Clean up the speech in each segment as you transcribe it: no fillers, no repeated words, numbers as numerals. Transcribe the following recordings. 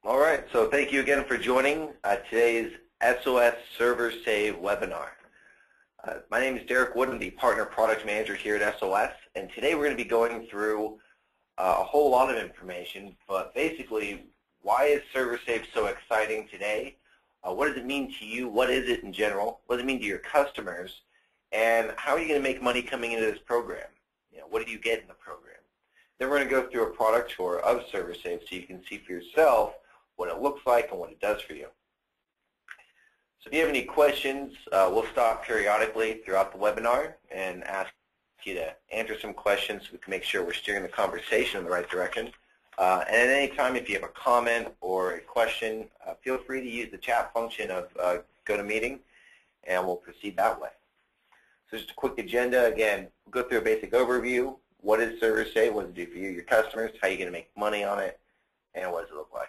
All right, so thank you again for joining today's SOS ServerSave webinar. My name is Derek Wood. I'm the Partner Product Manager here at SOS, and today we're going to be going through a whole lot of information, but basically, why is ServerSave so exciting today? What does it mean to you? What is it in general? What does it mean to your customers? And how are you going to make money coming into this program? What do you get in the program? Then we're going to go through a product tour of ServerSave so you can see for yourself what it looks like and what it does for you. So if you have any questions, we'll stop periodically throughout the webinar and ask you to answer some questions so we can make sure we're steering the conversation in the right direction. And at any time, if you have a comment or a question, feel free to use the chat function of GoToMeeting, and we'll proceed that way. So just a quick agenda. Again, we'll go through a basic overview. What is ServerSave? What does it do for you, your customers? How are you going to make money on it? And what does it look like?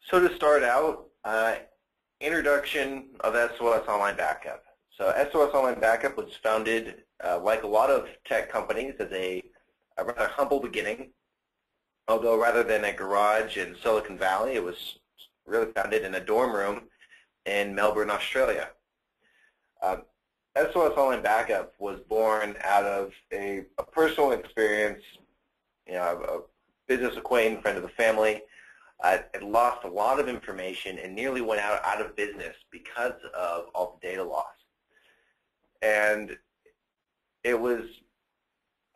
So to start out, introduction of SOS Online Backup. So SOS Online Backup was founded, like a lot of tech companies, as a rather humble beginning. Although rather than a garage in Silicon Valley, it was really founded in a dorm room in Melbourne, Australia. SOS Online Backup was born out of a personal experience, a business acquaintance, friend of the family. It lost a lot of information and nearly went out of business because of all the data loss. And it was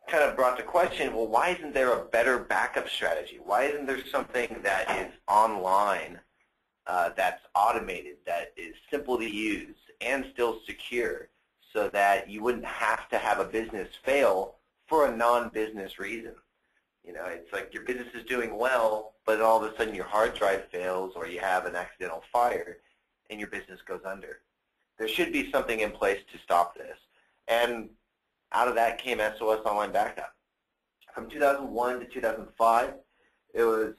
kind of brought to question, well, why isn't there a better backup strategy? Why isn't there something that is online, that's automated, that is simple to use and still secure so that you wouldn't have to have a business fail for a non-business reason? It's like your business is doing well, but all of a sudden your hard drive fails or you have an accidental fire and your business goes under. There should be something in place to stop this. And out of that came SOS Online Backup. From 2001 to 2005, it was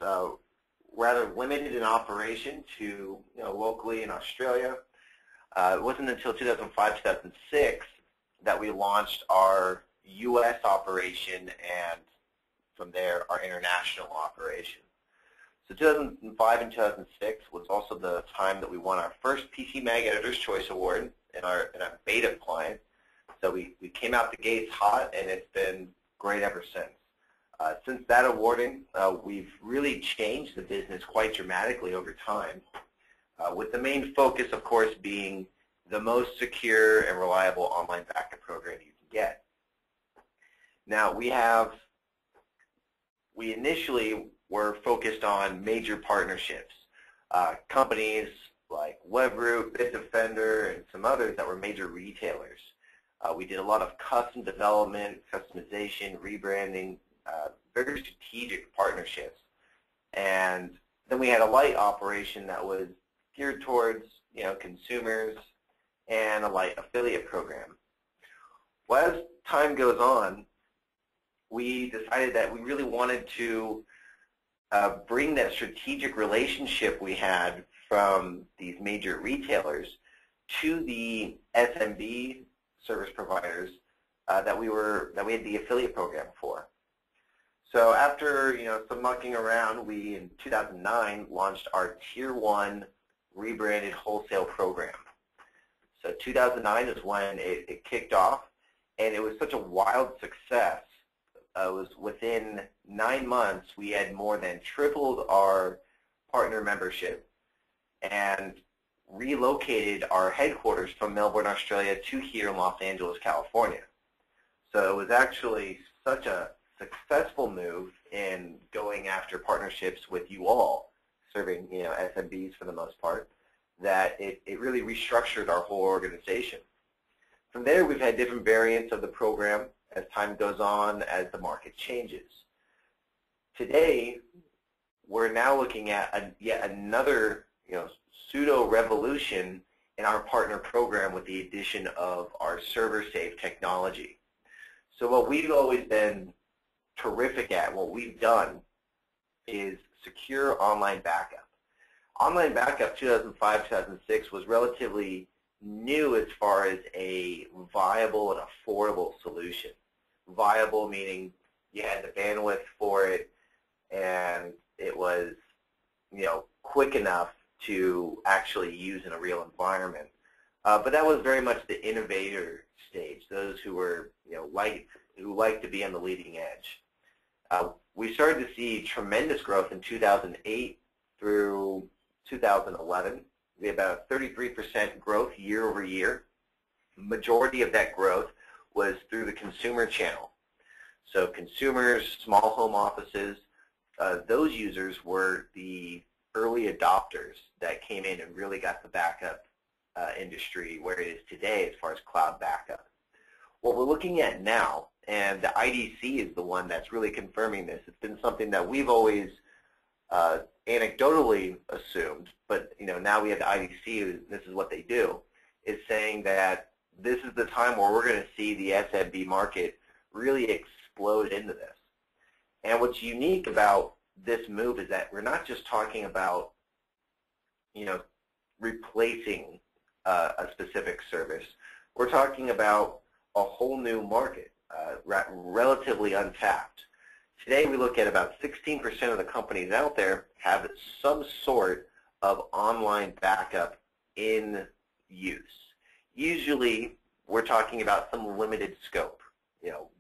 rather limited in operation to locally in Australia. It wasn't until 2005, 2006 that we launched our U.S. operation and from there our international operation. So 2005 and 2006 was also the time that we won our first PC Mag Editor's Choice Award in our beta client. So we came out the gates hot, and it's been great ever since. Since that awarding, we've really changed the business quite dramatically over time, with the main focus, of course, being the most secure and reliable online backup program you can get. Now, we initially were focused on major partnerships, companies like Webroot, Bitdefender, and some others that were major retailers. We did a lot of custom development, customization, rebranding, very strategic partnerships. And then we had a light operation that was geared towards consumers and a light affiliate program. Well, as time goes on, we decided that we really wanted to bring that strategic relationship we had from these major retailers to the SMB service providers that we had the affiliate program for. So after some mucking around, we in 2009 launched our Tier 1 rebranded wholesale program. So 2009 is when it kicked off, and it was such a wild success. It was within 9 months we had more than tripled our partner membership and relocated our headquarters from Melbourne, Australia to here in Los Angeles, California. So it was actually such a successful move in going after partnerships with you all, serving SMBs for the most part, that it really restructured our whole organization. From there, we've had different variants of the program as time goes on, as the market changes. Today, we're now looking at yet another pseudo-revolution in our partner program with the addition of our ServerSave technology. So what we've always been terrific at, what we've done, is secure online backup. Online backup 2005-2006 was relatively new as far as a viable and affordable solution. Viable meaning you had the bandwidth for it, and it was, quick enough to actually use in a real environment. But that was very much the innovator stage, those who were, who like to be on the leading edge. We started to see tremendous growth in 2008 through 2011. We had about a 33% growth year over year. Majority of that growth was through the consumer channel. So consumers, small home offices, those users were the early adopters that came in and really got the backup industry where it is today as far as cloud backup. What we're looking at now, and the IDC is the one that's really confirming this. It's been something that we've always anecdotally assumed, but now we have the IDC, this is what they do, is saying that this is the time where we're going to see the SMB market really explode into this. And what's unique about this move is that we're not just talking about, replacing a specific service. We're talking about a whole new market, relatively untapped. Today we look at about 16% of the companies out there have some sort of online backup in use. Usually we're talking about some limited scope.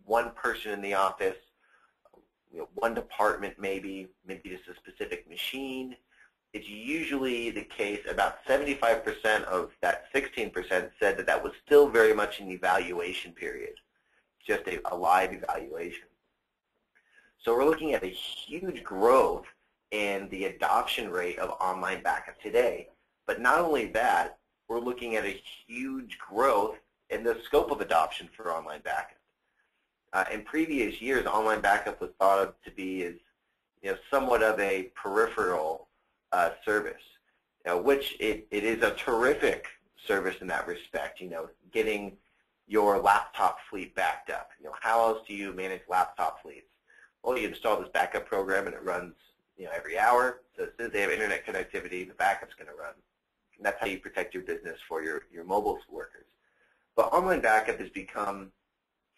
One person in the office, one department maybe just a specific machine. It's usually the case about 75% of that 16% said that that was still very much an evaluation period, just a live evaluation. So we're looking at a huge growth in the adoption rate of online backup today. But not only that, we're looking at a huge growth in the scope of adoption for online backup. In previous years, online backup was thought of to be as somewhat of a peripheral service, which it is a terrific service in that respect. Getting your laptop fleet backed up. How else do you manage laptop fleets? Well, you install this backup program and it runs every hour. So as soon as they have internet connectivity, the backup's going to run. And that's how you protect your business for your mobile workers. But online backup has become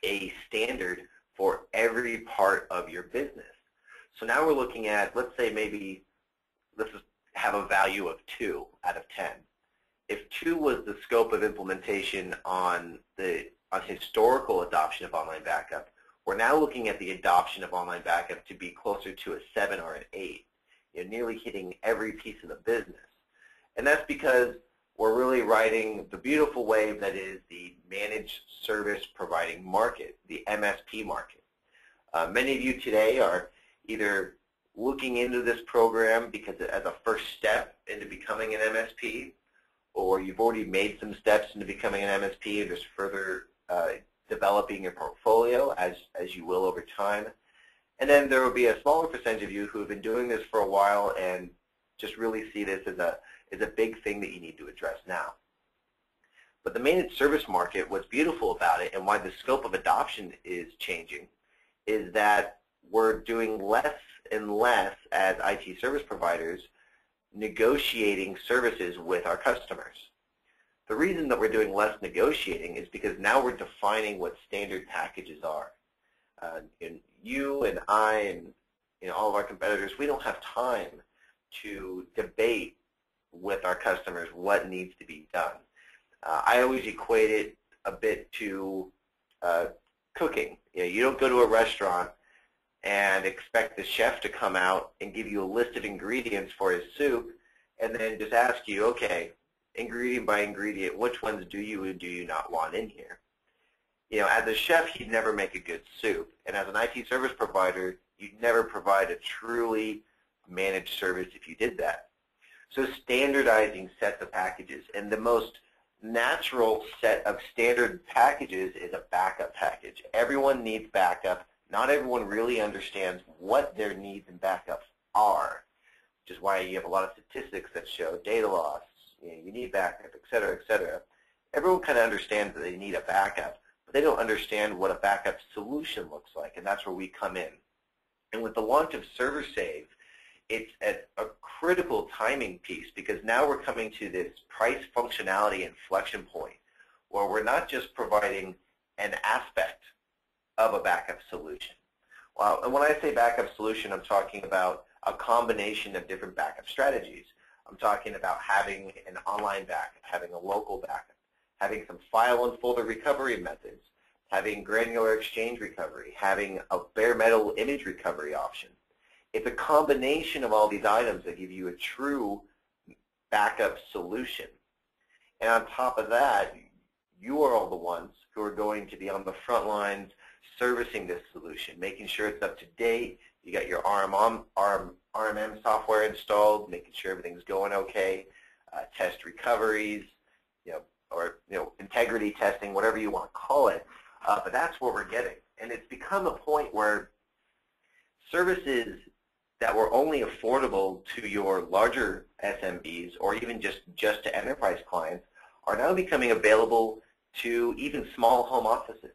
a standard for every part of your business. So now we're looking at, let's say maybe, let's have a value of 2 out of 10. If 2 was the scope of implementation on historical adoption of online backup, we're now looking at the adoption of online backup to be closer to a 7 or an 8, nearly hitting every piece of the business. And that's because we're really riding the beautiful wave that is the managed service providing market, the MSP market. Many of you today are either looking into this program because as a first step into becoming an MSP, or you've already made some steps into becoming an MSP and just further developing your portfolio as you will over time. And then there will be a smaller percentage of you who have been doing this for a while and just really see this as a big thing that you need to address now. But the managed service market, what's beautiful about it and why the scope of adoption is changing is that we're doing less and less as IT service providers negotiating services with our customers. The reason that we're doing less negotiating is because now we're defining what standard packages are. And you and I and all of our competitors, we don't have time to debate with our customers what needs to be done. I always equate it a bit to cooking. You don't go to a restaurant and expect the chef to come out and give you a list of ingredients for his soup and then just ask you, okay, ingredient by ingredient, which ones do you and do you not want in here? As a chef, you'd never make a good soup. And as an IT service provider, you'd never provide a truly managed service if you did that. So standardizing sets of packages, and the most natural set of standard packages is a backup package. Everyone needs backup. Not everyone really understands what their needs and backups are, which is why you have a lot of statistics that show data loss, you need backup, et cetera, et cetera. Everyone kind of understands that they need a backup, but they don't understand what a backup solution looks like, and that's where we come in. And with the launch of ServerSave, it's at a critical timing piece because now we're coming to this price functionality inflection point where we're not just providing an aspect of a backup solution. Well, and when I say backup solution, I'm talking about a combination of different backup strategies. I'm talking about having an online backup, having a local backup, having some file and folder recovery methods, having granular exchange recovery, having a bare metal image recovery option. It's a combination of all these items that give you a true backup solution. And on top of that, you are all the ones who are going to be on the front lines servicing this solution, making sure it's up to date. You got your RMM software installed, making sure everything's going okay, test recoveries, or integrity testing, whatever you want to call it. But that's what we're getting. And it's become a point where services that were only affordable to your larger SMBs or even just to enterprise clients are now becoming available to even small home offices.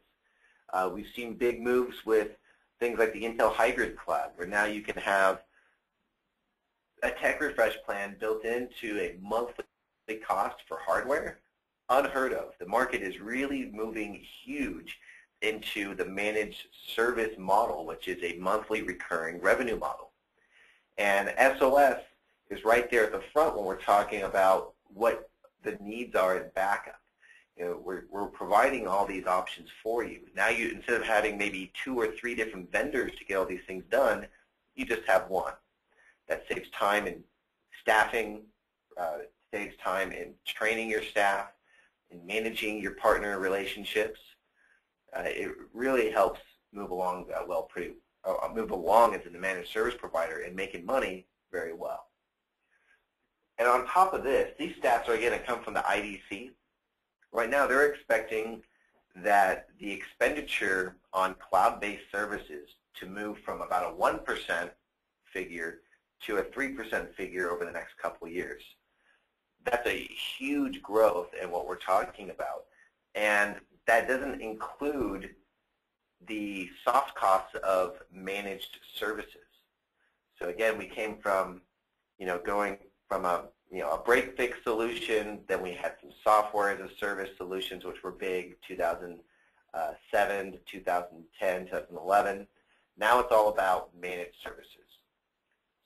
We've seen big moves with things like the Intel Hybrid Cloud, where now you can have a tech refresh plan built into a monthly cost for hardware. Unheard of. The market is really moving huge into the managed service model, which is a monthly recurring revenue model. And SOS is right there at the front when we're talking about what the needs are in backup. We're providing all these options for you. Now instead of having maybe 2 or 3 different vendors to get all these things done, you just have one. That saves time in staffing, saves time in training your staff, in managing your partner relationships. It really helps move along move along as a managed service provider and making money very well. And on top of this, these stats are going to come from the IDC. Right now, they're expecting that the expenditure on cloud-based services to move from about a 1% figure to a 3% figure over the next couple of years. That's a huge growth in what we're talking about. And that doesn't include the soft costs of managed services. So again, we came from, going from a break-fix solution, then we had some software as a service solutions, which were big, 2007 to 2010, 2011. Now it's all about managed services.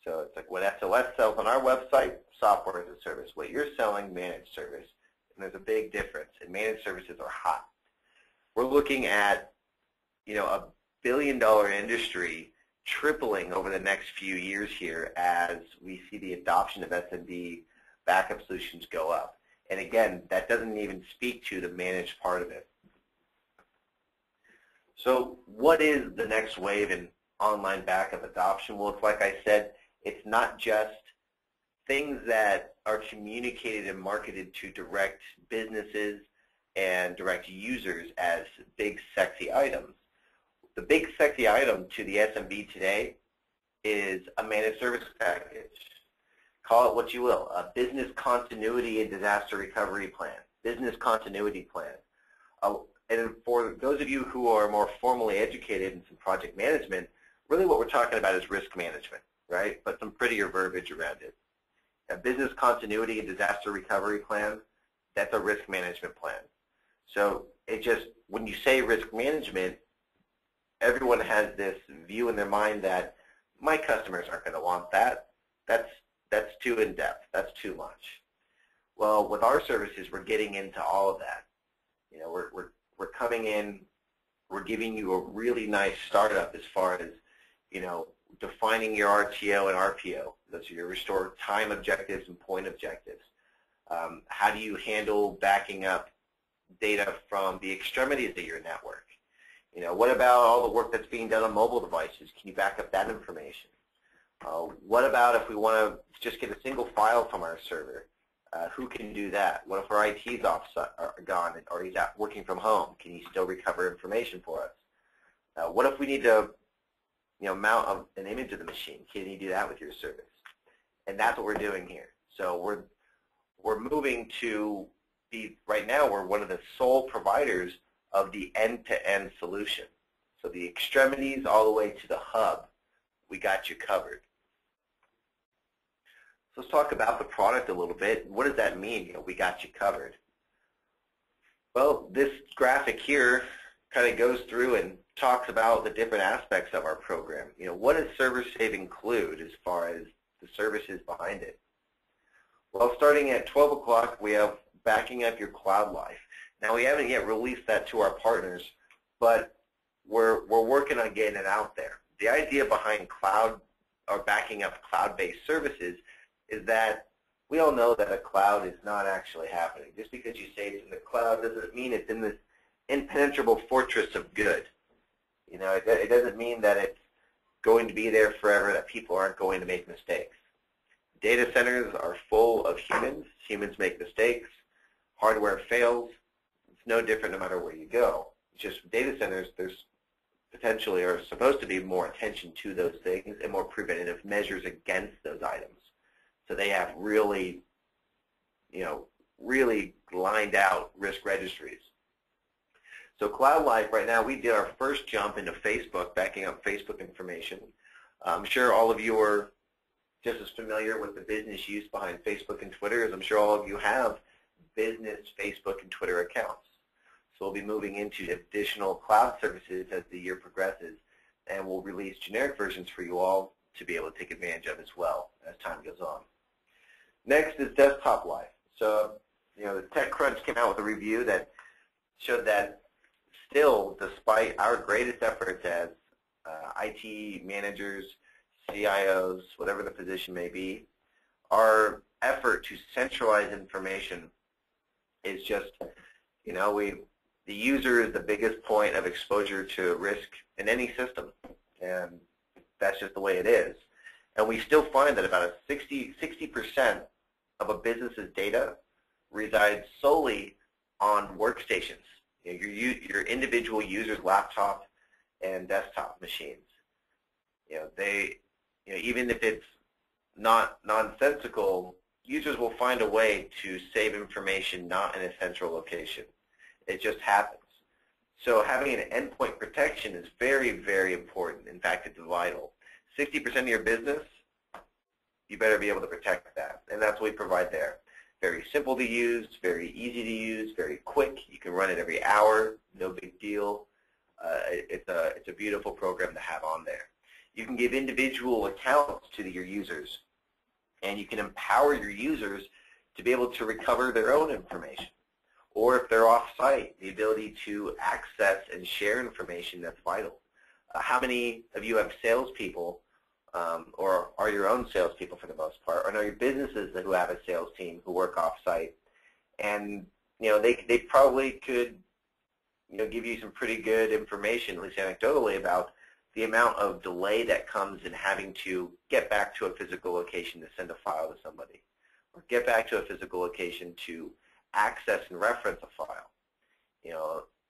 So it's like what SOS sells on our website, software as a service. What you're selling, managed service. And there's a big difference, and managed services are hot. We're looking at, a $1 billion industry tripling over the next few years here as we see the adoption of SMB backup solutions go up. And again, that doesn't even speak to the managed part of it. So what is the next wave in online backup adoption? Well, it's like I said, it's not just things that are communicated and marketed to direct businesses and direct users as big, sexy items. The big, sexy item to the SMB today is a managed service package. Call it what you will, a business continuity and disaster recovery plan, business continuity plan. And for those of you who are more formally educated in some project management, really what we're talking about is risk management, right? But some prettier verbiage around it. A business continuity and disaster recovery plan, that's a risk management plan. So it just, when you say risk management, everyone has this view in their mind that my customers aren't going to want that. That's too in-depth. That's too much. Well, with our services, we're getting into all of that. We're coming in, we're giving you a really nice startup as far as, defining your RTO and RPO. Those are your restore time objectives and point objectives. How do you handle backing up data from the extremities of your network? What about all the work that's being done on mobile devices? Can you back up that information? What about if we want to just get a single file from our server? Who can do that? What if our IT's gone or he's out working from home? Can he still recover information for us? What if we need to mount an image of the machine? Can you do that with your service? And that's what we're doing here. So we're moving to be, right now we're one of the sole providers of the end-to-end solution. So the extremities all the way to the hub, we got you covered. So let's talk about the product a little bit. What does that mean, we got you covered? Well, this graphic here kind of goes through and talks about the different aspects of our program. What does ServerSave include as far as the services behind it? Well, starting at 12 o'clock, we have backing up your cloud life. Now, we haven't yet released that to our partners, but we're working on getting it out there. The idea behind cloud or backing up cloud-based services is that we all know that a cloud is not actually happening. Just because you say it's in the cloud doesn't mean it's in this impenetrable fortress of good. It doesn't mean that it's going to be there forever, that people aren't going to make mistakes. Data centers are full of humans. Humans make mistakes. Hardware fails. It's no different no matter where you go. It's just data centers, there's potentially or supposed to be more attention to those things and more preventative measures against those items. So they have really, really lined out risk registries. So Cloud Life right now, we did our first jump into Facebook, backing up Facebook information. I'm sure all of you are just as familiar with the business use behind Facebook and Twitter as I'm sure all of you have business Facebook and Twitter accounts. So we'll be moving into additional cloud services as the year progresses, and we'll release generic versions for you all to be able to take advantage of as well as time goes on. Next is Desktop Life. So, the TechCrunch came out with a review that showed that still, despite our greatest efforts as IT managers, CIOs, whatever the position may be, our effort to centralize information is just, the user is the biggest point of exposure to risk in any system, and that's just the way it is. And we still find that about 60% of a business's data resides solely on workstations, your individual user's laptop and desktop machines. Even if it's not nonsensical, users will find a way to save information not in a central location. It just happens. So having an endpoint protection is very, very important. In fact, it's vital. 60% of your business, you better be able to protect that, and that's what we provide there. Very simple to use, very easy to use, very quick. You can run it every hour, no big deal. It's a beautiful program to have on there. You can give individual accounts to your users, and you can empower your users to be able to recover their own information. Or if they're off-site, the ability to access and share information that's vital. How many of you have salespeople or are your own salespeople for the most part, or know your businesses who have a sales team who work off-site? And they probably could give you some pretty good information, at least anecdotally, about the amount of delay that comes in having to get back to a physical location to send a file to somebody, or get back to a physical location to access and reference a file.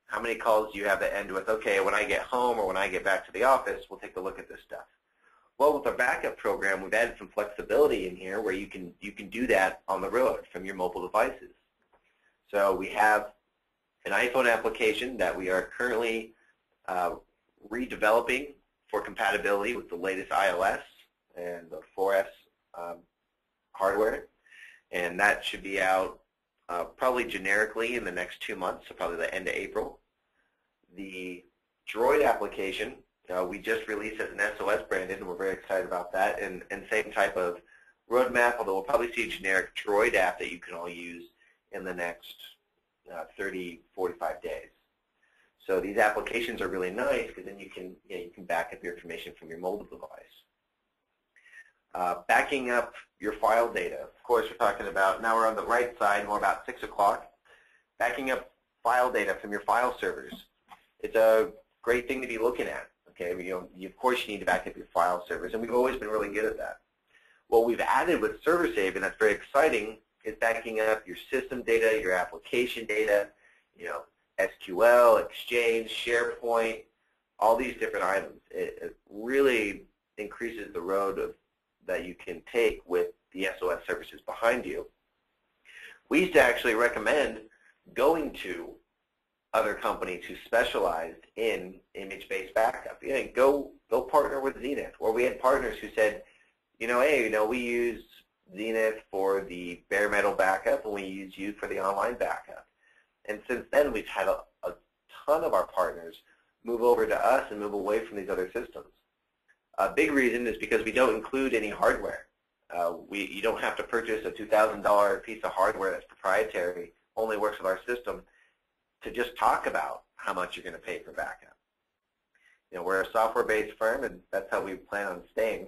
How many calls do you have that end with, okay, when I get home or when I get back to the office, we'll take a look at this stuff. Well, with our backup program, we've added some flexibility in here where you can do that on the road from your mobile devices. So we have an iPhone application that we are currently redeveloping for compatibility with the latest iOS and the 4S hardware, and that should be out probably generically in the next 2 months, so probably the end of April. The Droid application, we just released as an SOS branded, and we're very excited about that, and same type of roadmap, although we'll probably see a generic Droid app that you can all use in the next 30, 45 days. So these applications are really nice because then you can back up your information from your mobile device. Backing up your file data. Of course, we're talking about, now we're on the right side, more about 6 o'clock. Backing up file data from your file servers. It's a great thing to be looking at. Okay, of course you need to back up your file servers, and we've always been really good at that. What we've added with ServerSave, and that's very exciting, is backing up your system data, your application data, SQL, Exchange, SharePoint, all these different items. It really increases the road that you can take with the SOS services behind you. We used to actually recommend going to other companies who specialized in image-based backup. Go partner with Zenith. Or we had partners who said, hey, we use Zenith for the bare metal backup, and we use you for the online backup. And since then, we've had a ton of our partners move over to us and move away from these other systems. A big reason is because we don't include any hardware. You don't have to purchase a $2,000 piece of hardware that's proprietary, only works with our system, to just talk about how much you're going to pay for backup. We're a software-based firm, and that's how we plan on staying.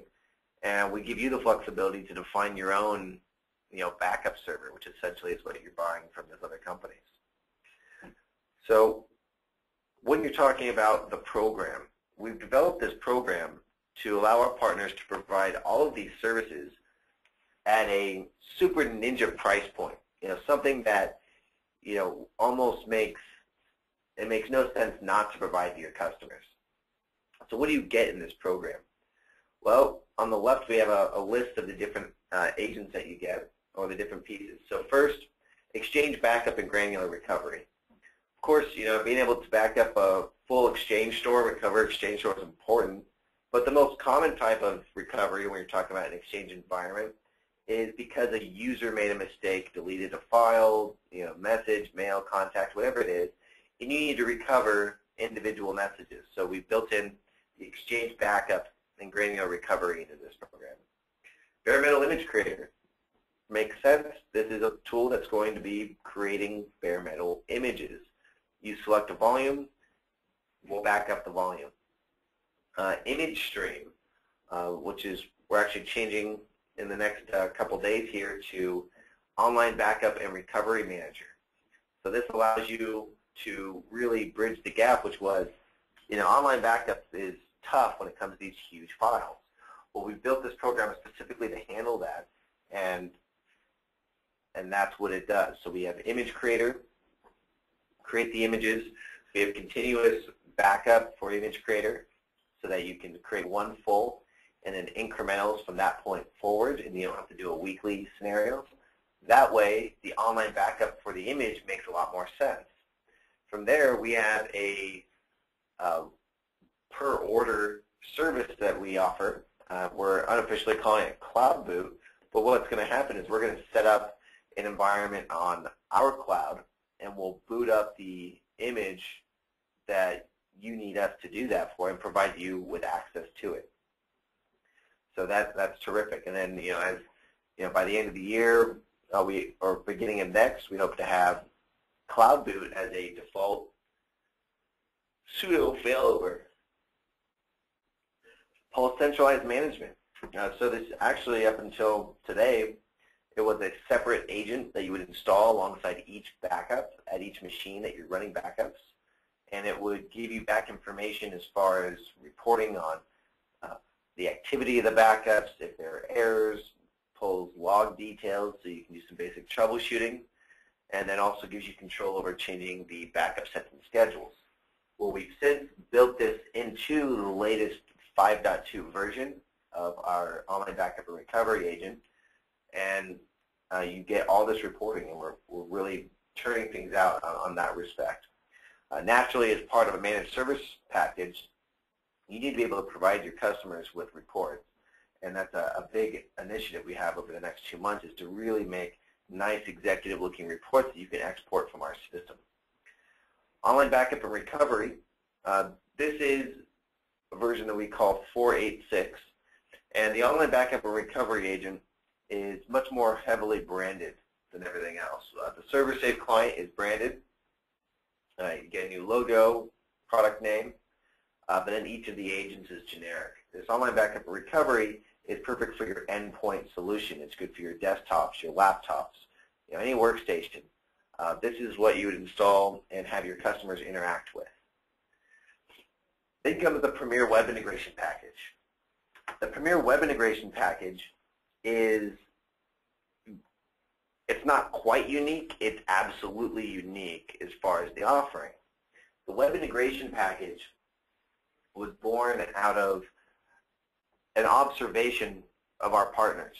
And we give you the flexibility to define your own, backup server, which essentially is what you're buying from those other companies. So when you're talking about the program, we've developed this program to allow our partners to provide all of these services at a super ninja price point. Something that, almost makes no sense not to provide to your customers. So what do you get in this program? Well, on the left we have a list of the different agents that you get, or the different pieces. So first, Exchange backup and granular recovery. Of course, being able to back up a full Exchange store, recover Exchange store is important, but the most common type of recovery when you're talking about an Exchange environment is because a user made a mistake, deleted a file, message, mail, contact, whatever it is, and you need to recover individual messages. So we've built in the Exchange backup and granular recovery into this program. Bare metal image creator. Makes sense. This is a tool that's going to be creating bare metal images. You select a volume, we'll back up the volume. Image stream, which is, we're actually changing in the next couple days here to online backup and recovery manager. So this allows you to really bridge the gap, which was, online backup is tough when it comes to these huge files. Well, we built this program specifically to handle that, and that's what it does. So we have image creator, create the images. We have continuous backup for image creator so that you can create one full and then incrementals from that point forward, and you don't have to do a weekly scenario. That way, the online backup for the image makes a lot more sense. From there, we have a per order service that we offer. We're unofficially calling it Cloud Boot, but what's going to happen is we're going to set up an environment on our cloud, and we'll boot up the image that you need us to do that for and provide you with access to it. So that's terrific. And then, by the end of the year, or beginning of next, we hope to have Cloud Boot as a default pseudo failover. Pulse centralized management. So this actually, up until today, it was a separate agent that you would install alongside each backup at each machine that you're running backups, and it would give you back information as far as reporting on the activity of the backups, if there are errors, pulls log details so you can do some basic troubleshooting, and then also gives you control over changing the backup sets and schedules. Well, we've since built this into the latest 5.2 version of our online backup and recovery agent, and you get all this reporting, and we're really turning things out on that respect. Naturally, as part of a managed service package, you need to be able to provide your customers with reports, and that's a big initiative we have over the next 2 months, is to really make nice executive-looking reports that you can export from our system. Online backup and recovery, this is a version that we call 4.8.6, and the online backup and recovery agent is much more heavily branded than everything else. The ServerSave client is branded. You get a new logo, product name, but then each of the agents is generic. This online backup and recovery is perfect for your endpoint solution. It's good for your desktops, your laptops, any workstation. This is what you would install and have your customers interact with. Then comes the Premier Web Integration Package. The Premier Web Integration Package it's not quite unique, it's absolutely unique as far as the offering. The Web Integration Package was born out of an observation of our partners.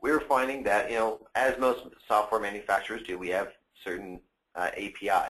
We were finding that, as most software manufacturers do, we have certain APIs.